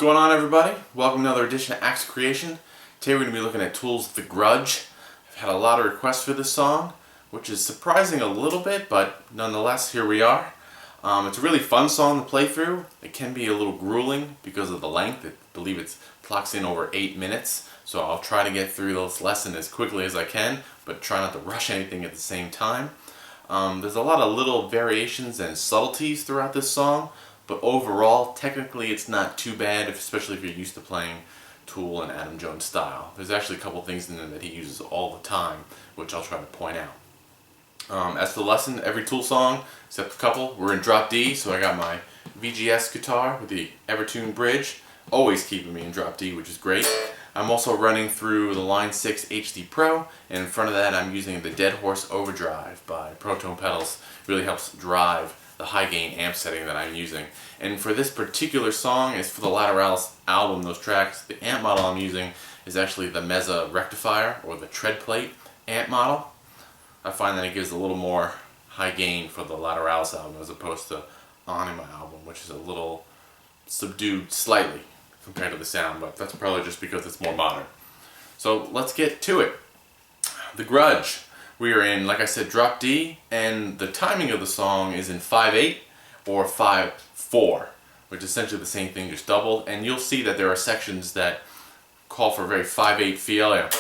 going on, everybody? Welcome to another edition of Axe Creation. Today we're going to be looking at Tool's The Grudge. I've had a lot of requests for this song, which is surprising a little bit, but nonetheless, here we are. It's a really fun song to play through. It can be a little grueling because of the length. I believe it clocks in over 8 minutes, so I'll try to get through this lesson as quickly as I can, but try not to rush anything at the same time. There's a lot of little variations and subtleties throughout this song, but overall, technically it's not too bad, especially if you're used to playing Tool and Adam Jones style. There's actually a couple things in there that he uses all the time, which I'll try to point out. As for the lesson, every Tool song, except a couple, we're in drop D, so I got my VGS guitar with the Evertune bridge, always keeping me in drop D, which is great. I'm also running through the Line 6 HD Pro, and in front of that I'm using the Dead Horse Overdrive by Proton Pedals. It really helps drive the high gain amp setting that I'm using. And for this particular song, it's for the Lateralis album, those tracks, the amp model I'm using is actually the Mesa Rectifier, or the tread plate amp model. I find that it gives a little more high gain for the Lateralis album as opposed to Anima album, which is a little subdued slightly compared to the sound, but that's probably just because it's more modern. So let's get to it. The Grudge. We are in, like I said, drop D, and the timing of the song is in 5/8 or 5/4, which is essentially the same thing, just doubled. And you'll see that there are sections that call for a very 5/8 feel, 1,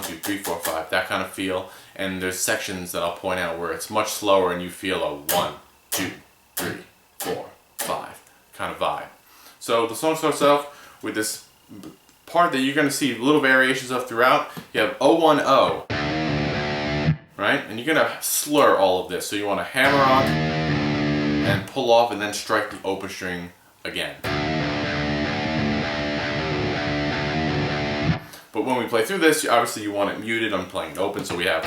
2, 3, 4, 5, that kind of feel. And there's sections that I'll point out where it's much slower and you feel a 1, 2, 3, 4, 5 kind of vibe. So the song starts off with this part that you're going to see little variations of throughout. You have 010, right? And you're going to slur all of this. So you want to hammer on and pull off and then strike the open string again. But when we play through this, obviously you want it muted. I'm playing it open, so we have.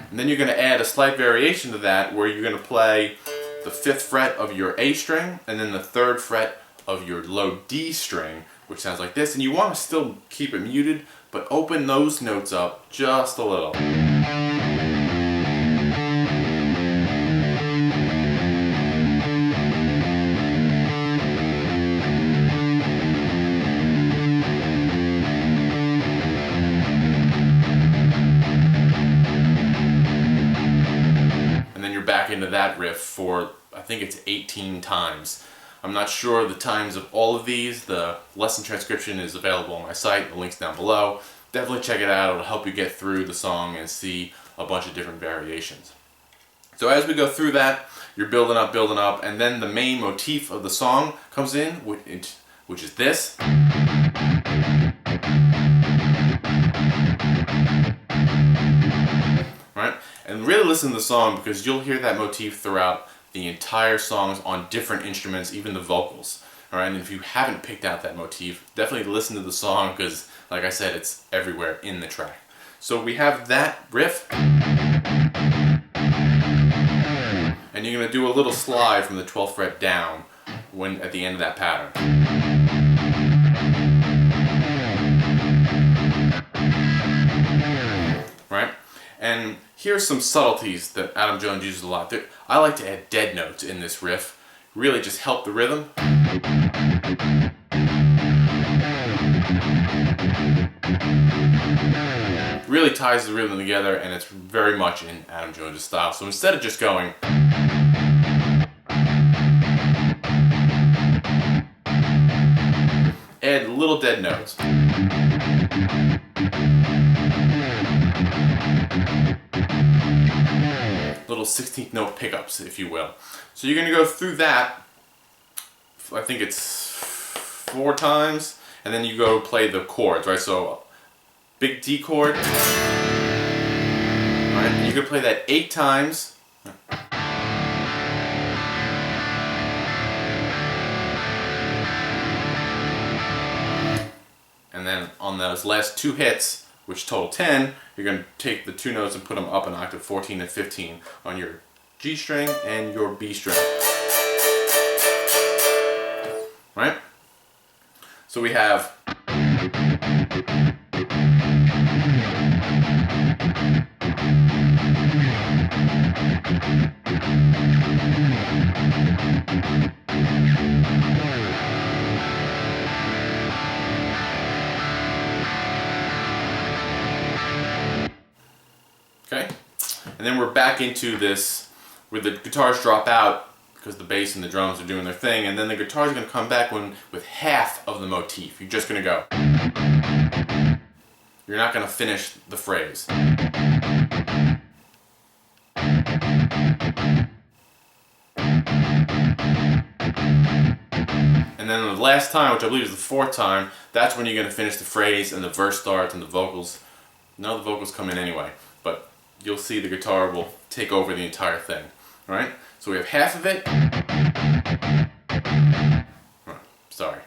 And then you're going to add a slight variation to that where you're going to play the 5th fret of your A string and then the 3rd fret of your low D string, which sounds like this. And you want to still keep it muted, but open those notes up just a little. Back into that riff for, I think it's 18 times. I'm not sure the times of all of these. The lesson transcription is available on my site. The link's down below. Definitely check it out. It'll help you get through the song and see a bunch of different variations. So as we go through that, you're building up, and then the main motif of the song comes in, which is this. Right? And really listen to the song because you'll hear that motif throughout the entire songs on different instruments, even the vocals. Alright, and if you haven't picked out that motif, definitely listen to the song because, like I said, it's everywhere in the track. So we have that riff, and you're going to do a little slide from the 12th fret down when at the end of that pattern. Right? And here's some subtleties that Adam Jones uses a lot. I like to add dead notes in this riff. Really just help the rhythm. Really ties the rhythm together, and it's very much in Adam Jones' style. So instead of just going, add little dead notes. Little 16th note pickups, if you will. So you're going to go through that, I think it's 4 times, and then you go play the chords, right? So big D chord, right? And you can play that 8 times. And then on those last 2 hits, which total 10, you're going to take the 2 notes and put them up an octave, 14 and 15, on your G string and your B string. Right? So we have And then we're back into this where the guitars drop out because the bass and the drums are doing their thing, and then the guitar's going to come back with half of the motif. You're just going to go. You're not going to finish the phrase. And then the last time, which I believe is the fourth time, that's when you're going to finish the phrase and the verse starts and the vocals. None of the vocals come in anyway, but you'll see the guitar will take over the entire thing. Alright? So we have half of it. Sorry.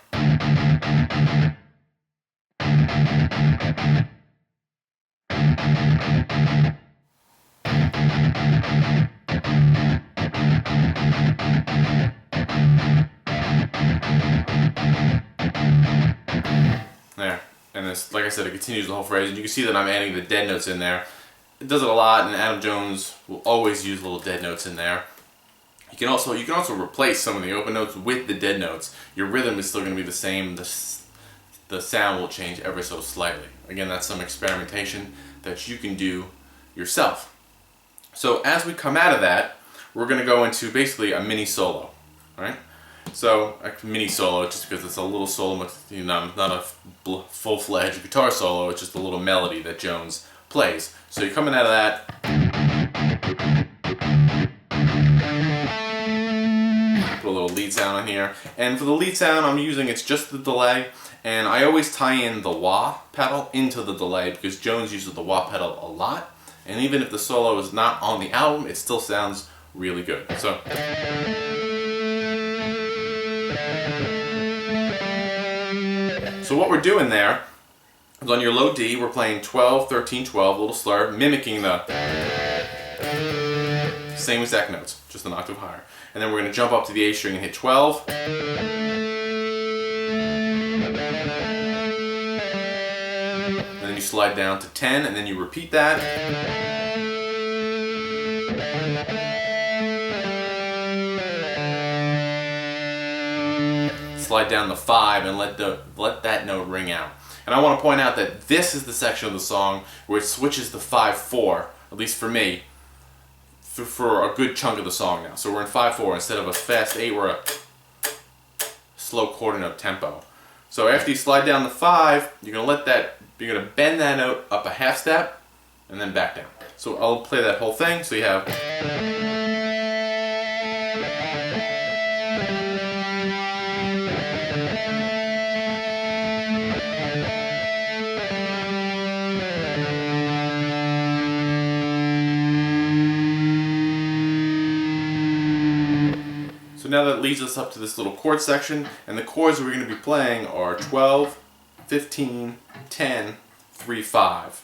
There. And this, like I said, it continues the whole phrase, and you can see that I'm adding the dead notes in there. It does it a lot, and Adam Jones will always use little dead notes in there. You can also replace some of the open notes with the dead notes. Your rhythm is still going to be the same. The sound will change ever so slightly. Again, that's some experimentation that you can do yourself. So as we come out of that, we're going to go into basically a mini solo. All right? So a mini solo, just because it's a little solo, not a full-fledged guitar solo. It's just a little melody that Jones plays. So you're coming out of that. Put a little lead sound on here, and for the lead sound I'm using, it's just the delay, and I always tie in the wah pedal into the delay because Jones uses the wah pedal a lot, and even if the solo is not on the album, it still sounds really good. So what we're doing there is on your low D, we're playing 12, 13, 12, little slur, mimicking the same exact notes, just an octave higher. And then we're going to jump up to the A string and hit 12. And then you slide down to 10, and then you repeat that. Slide down the 5 and let that note ring out. And I want to point out that this is the section of the song where it switches to 5/4, at least for me, for a good chunk of the song now. So we're in 5/4 instead of a fast 8, we're a slow quarter note tempo. So after you slide down the 5, you're gonna bend that note up a half step and then back down. So I'll play that whole thing. So you have. So now that leads us up to this little chord section, and the chords we're going to be playing are 12, 15, 10, 3, 5.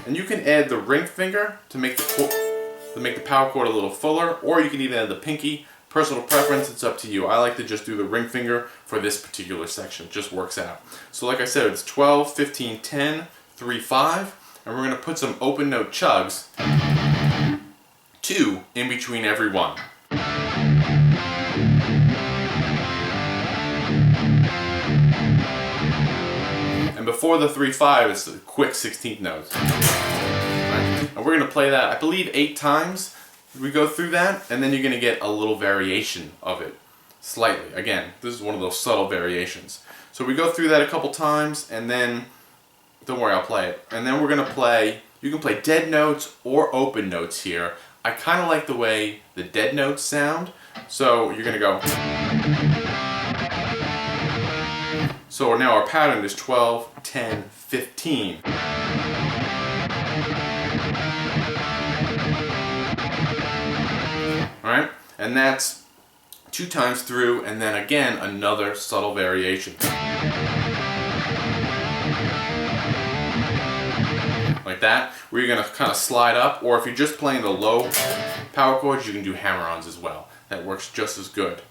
And you can add the ring finger to make the power chord a little fuller, or you can even add the pinky. Personal preference, it's up to you. I like to just do the ring finger for this particular section. It just works out. So like I said, it's 12, 15, 10, 3, 5, and we're going to put some open note chugs, 2 in between every one. And before the 3/5, it's a quick 16th note. Right? And we're going to play that, I believe, 8 times. We go through that, and then you're going to get a little variation of it, slightly. Again, this is one of those subtle variations. So we go through that a couple times, and then, don't worry, I'll play it. And then we're going to play, you can play dead notes or open notes here. I kind of like the way the dead notes sound, so you're going to go. So now our pattern is 12, 10, 15. Alright? And that's 2 times through, and then again another subtle variation. Like that, where you're going to kind of slide up, or if you're just playing the low power chords, you can do hammer-ons as well. That works just as good.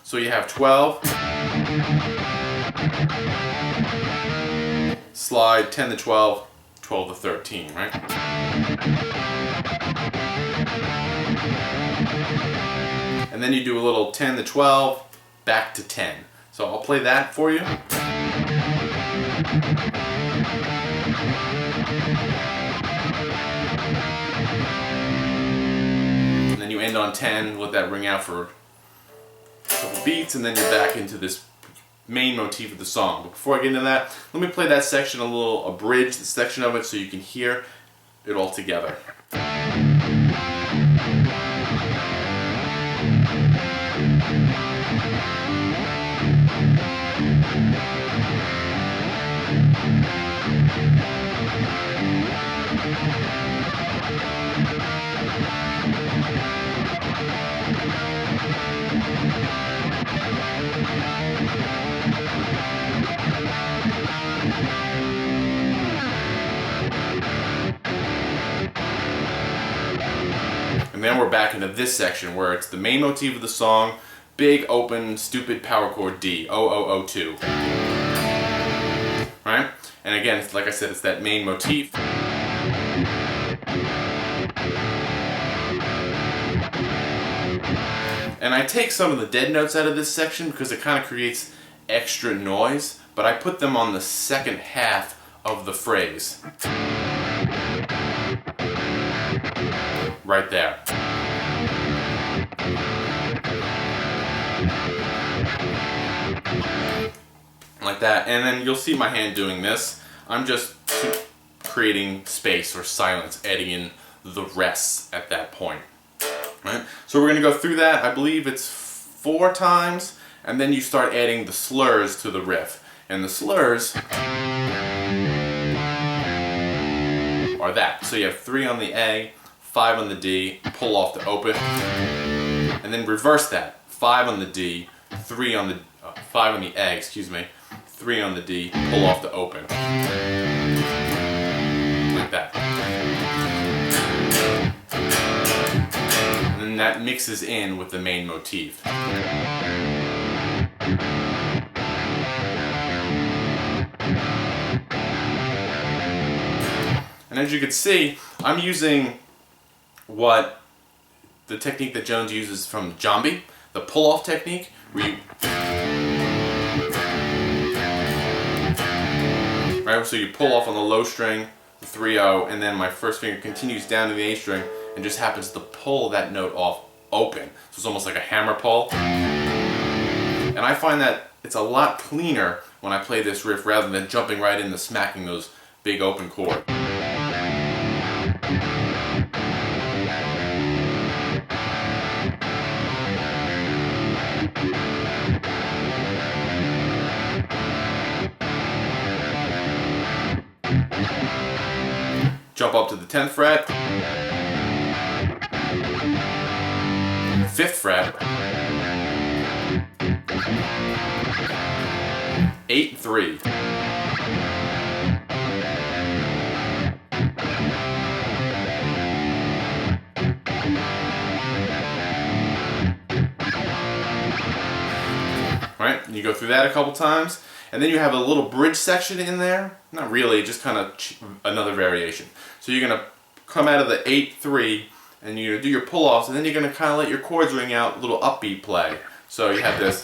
So you have 12, slide 10 to 12, 12 to 13, right? And then you do a little 10 to 12, back to 10. So I'll play that for you. end on 10, let that ring out for a couple beats, and then you're back into this main motif of the song. But before I get into that, let me play that section abridge the section of it so you can hear it all together. And then we're back into this section where it's the main motif of the song, big, open, stupid power chord D, O-O-O-2. Right? And again, like I said, it's that main motif. And I take some of the dead notes out of this section because it kind of creates extra noise, but I put them on the second half of the phrase. Right there. Like that, and then you'll see my hand doing this. I'm just creating space or silence, adding in the rests at that point. Right? So we're going to go through that. I believe it's 4 times, and then you start adding the slurs to the riff. And the slurs are that. So you have 3 on the A, 5 on the D, pull off to open, and then reverse that. 5 on the D, 5 on the A, 3 on the D, pull off to open. Like that. And then that mixes in with the main motif. And as you can see, I'm using what the technique that Jones uses from Jambi, the pull-off technique, where you, right, so you pull off on the low string, the 3-0, and then my first finger continues down to the A string and just happens to pull that note off open. So it's almost like a hammer pull. And I find that it's a lot cleaner when I play this riff rather than jumping right into smacking those big open chords. Jump up to the 10th fret, 5th fret, 8 and 3. Right? And you go through that a couple times, and then you have a little bridge section in there. Not really, just kind of another variation. So you're going to come out of the 8-3, and you're going to do your pull-offs, and then you're going to kind of let your chords ring out, a little upbeat play. So you have this.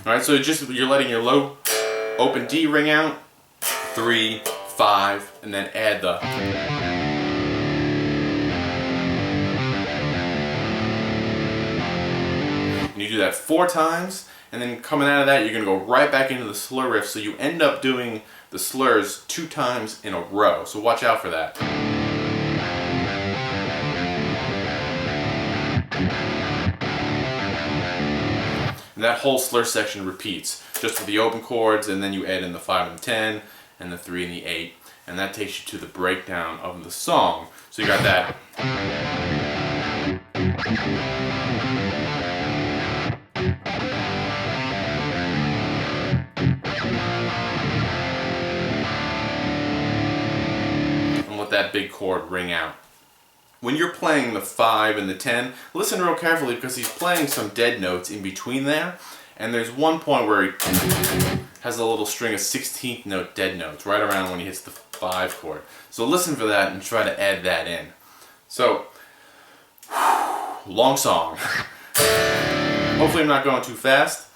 Alright, so you're letting your low open D ring out, 3, 5, and then add the. And you do that 4 times, and then coming out of that, you're going to go right back into the slur riff, so you end up doing the slurs 2 times in a row. So watch out for that. And that whole slur section repeats, just with the open chords, and then you add in the 5 and the 10, and the 3 and the 8, and that takes you to the breakdown of the song. So you got that. And let that big chord ring out. When you're playing the 5 and the 10, listen real carefully because he's playing some dead notes in between there. And there's one point where he has a little string of 16th note dead notes right around when he hits the 5 chord. So listen for that and try to add that in. So, long song. Hopefully I'm not going too fast.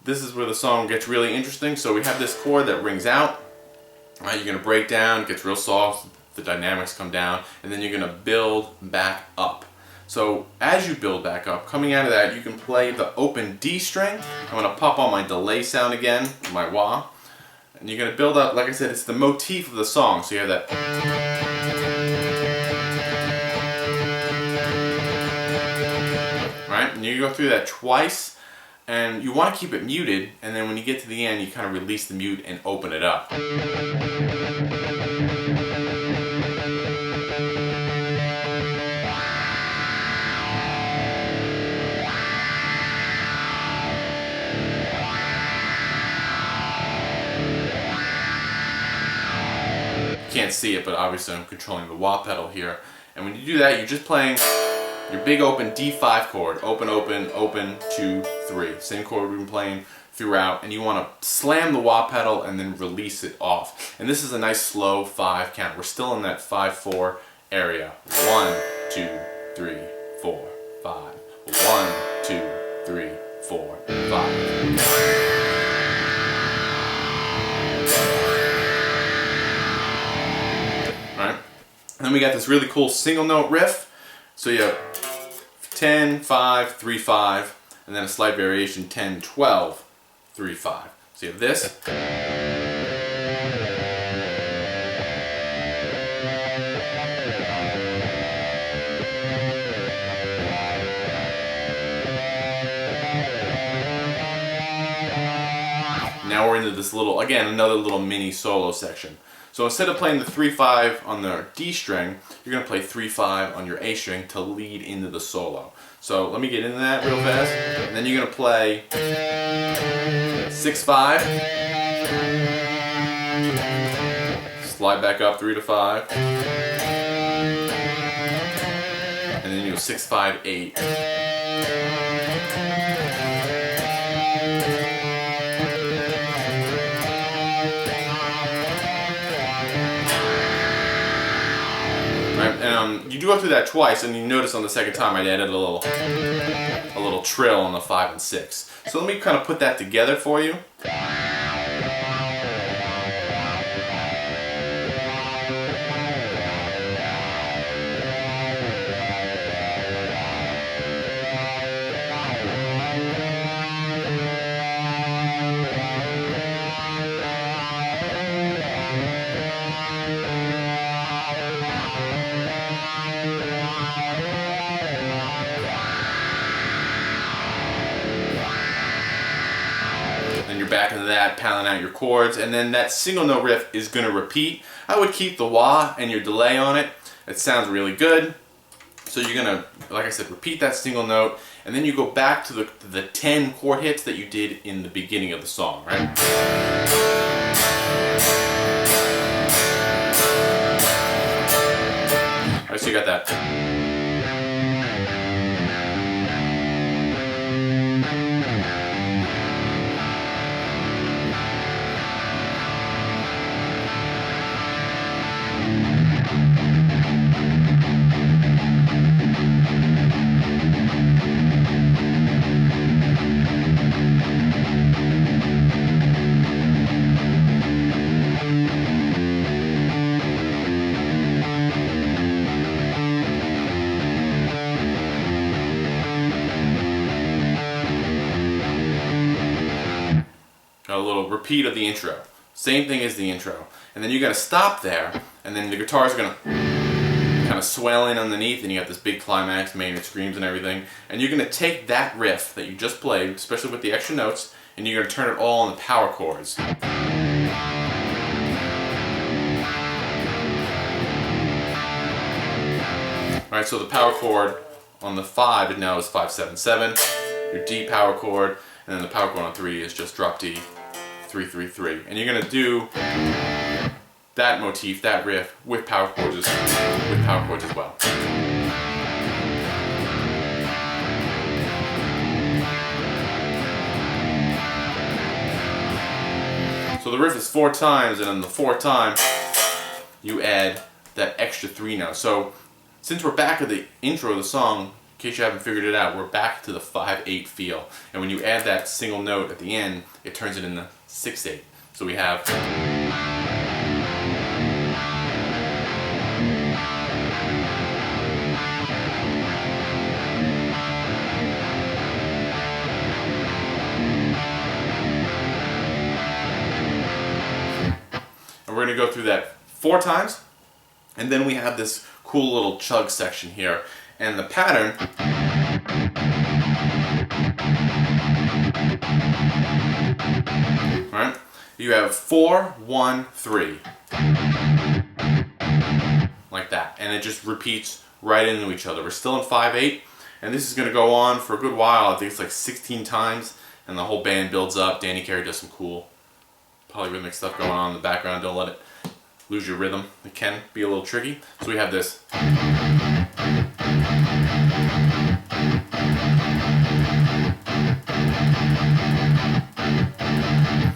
This is where the song gets really interesting. So we have this chord that rings out. Right, you're going to break down, it gets real soft, the dynamics come down, and then you're going to build back up. So as you build back up, coming out of that, you can play the open D string. I'm going to pop on my delay sound again, my wah. And you're going to build up, like I said, it's the motif of the song. So you have that. Right, and you go through that twice. And you want to keep it muted, and then when you get to the end, you kind of release the mute and open it up. You can't see it, but obviously I'm controlling the wah pedal here. And when you do that, you're just playing your big open D5 chord, open, open, open, 2, 3. Same chord we've been playing throughout, and you want to slam the wah pedal and then release it off. And this is a nice slow 5 count. We're still in that 5-4 area. 1, 2, 3, 4, 5. 1, 2, 3, 4, 5. Alright, and then we got this really cool single note riff. So you have 10, 5, 3, 5, and then a slight variation 10, 12, 3, 5. So you have this. Now we're into this little, again, another little mini solo section. So instead of playing the 3-5 on the D string, you're going to play 3-5 on your A string to lead into the solo. So let me get into that real fast. And then you're going to play 6-5, slide back up 3-5, and then you go 6-5, 8. You do go through that twice, and you notice on the second time I added a little trill on the 5 and 6. So let me kind of put that together for you. Back into that, pounding out your chords, and then that single note riff is going to repeat. I would keep the wah and your delay on it. It sounds really good. So you're going to, like I said, repeat that single note, and then you go back to the 10 chord hits that you did in the beginning of the song, right? Alright, so you got that. A little repeat of the intro. Same thing as the intro. And then you're going to stop there, and then the guitar is going to kind of swell in underneath, and you got this big climax, main screams and everything. And you're going to take that riff that you just played, especially with the extra notes, and you're going to turn it all on the power chords. Alright, so the power chord on the 5 now is 5-7-7, your D power chord, and then the power chord on 3 is just drop D, 3-3-3. And you're going to do that motif, that riff, with power chords as well. So the riff is 4 times, and on the 4th time, you add that extra 3 notes. So Since we're back at the intro of the song, in case you haven't figured it out, we're back to the 5/8 feel. And when you add that single note at the end, it turns it into 6/8. So we have... And we're going to go through that 4 times, and then we have this cool little chug section here, and the pattern right? You have 4, 1, 3 like that, and it just repeats right into each other. We're still in 5/8, and this is going to go on for a good while. I think it's like 16 times, and the whole band builds up. Danny Carey does some cool polyrhythmic stuff going on in the background. Don't let it lose your rhythm. It can be a little tricky. So we have this.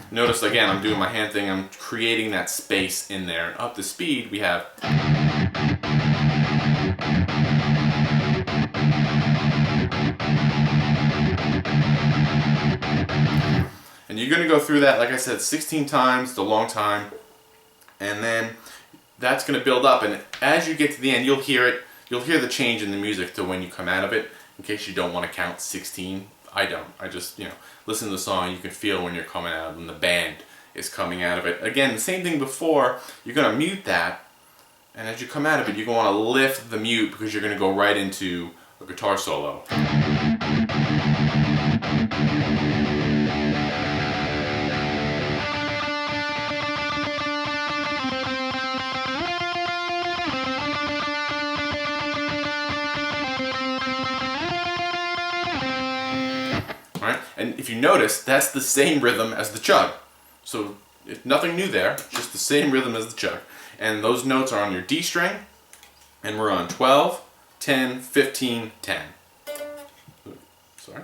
Notice again, I'm doing my hand thing. I'm creating that space in there. And up the speed, we have. And you're going to go through that, like I said, 16 times, the long time, and then that's going to build up, and as you get to the end, you'll hear it. You'll hear the change in the music to when you come out of it, in case you don't want to count 16. I don't. I just, listen to the song, you can feel when you're coming out, when the band is coming out of it. Again, the same thing before, you're going to mute that, and as you come out of it, you're going to want to lift the mute, because you're going to go right into a guitar solo. Right? And if you notice, that's the same rhythm as the chug. So nothing new there, just the same rhythm as the chug. And those notes are on your D string, and we're on 12, 10, 15, 10. Sorry.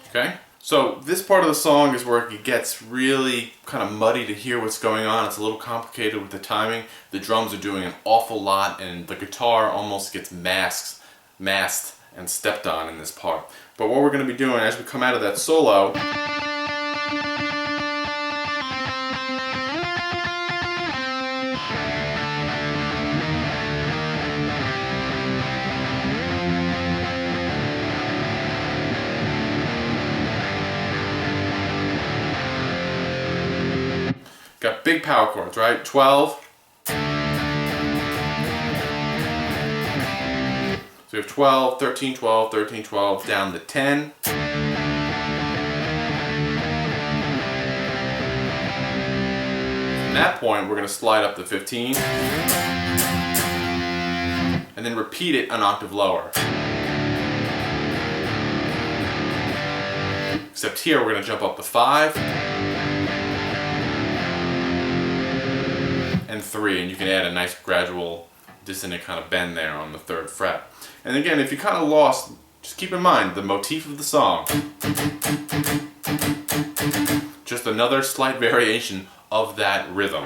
Okay? So this part of the song is where it gets really kind of muddy to hear what's going on. It's a little complicated with the timing. The drums are doing an awful lot, and the guitar almost gets masked and stepped on in this part. But what we're going to be doing as we come out of that solo, got big power chords, right? 12. So we have 12, 13, 12, 13, 12, down to 10. From that point, we're going to slide up to 15. And then repeat it an octave lower. Except here, we're going to jump up to 5. And 3, and you can add a nice gradual dissonant kind of bend there on the 3rd fret. And again, if you're kind of lost, just keep in mind the motif of the song. Just another slight variation of that rhythm.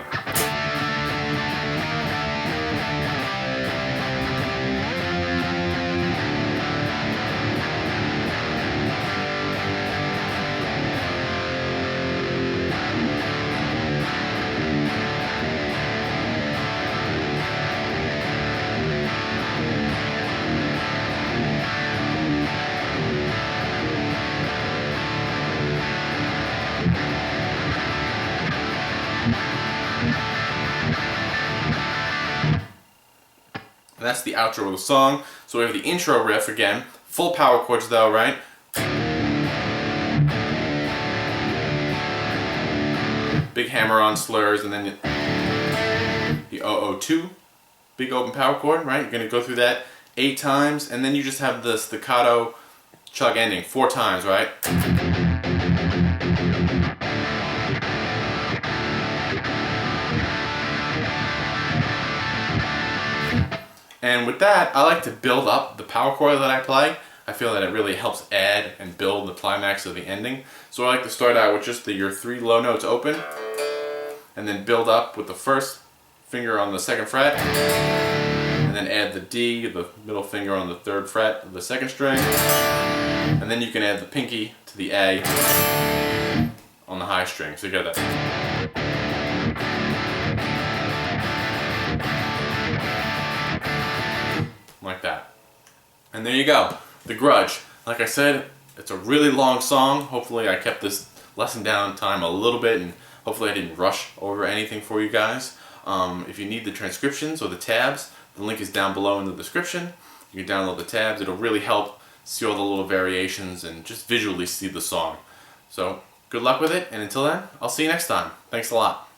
And that's the outro of the song. So we have the intro riff again, full power chords though, right? Big hammer on slurs, and then the 002, big open power chord, right? You're going to go through that 8 times, and then you just have the staccato chug ending 4 times, right? And with that, I like to build up the power chord that I play. I feel that it really helps add and build the climax of the ending. So I like to start out with just your 3 low notes open, and then build up with the first finger on the 2nd fret, and then add the D, the middle finger on the 3rd fret of the 2nd string, and then you can add the pinky to the A on the high string. So you get that. Like that. And there you go. The Grudge. Like I said, it's a really long song. Hopefully I kept this lesson down time a little bit, and hopefully I didn't rush over anything for you guys. If you need the transcriptions or the tabs, the link is down below in the description. You can download the tabs. It'll really help see all the little variations and just visually see the song. So good luck with it, and until then, I'll see you next time. Thanks a lot.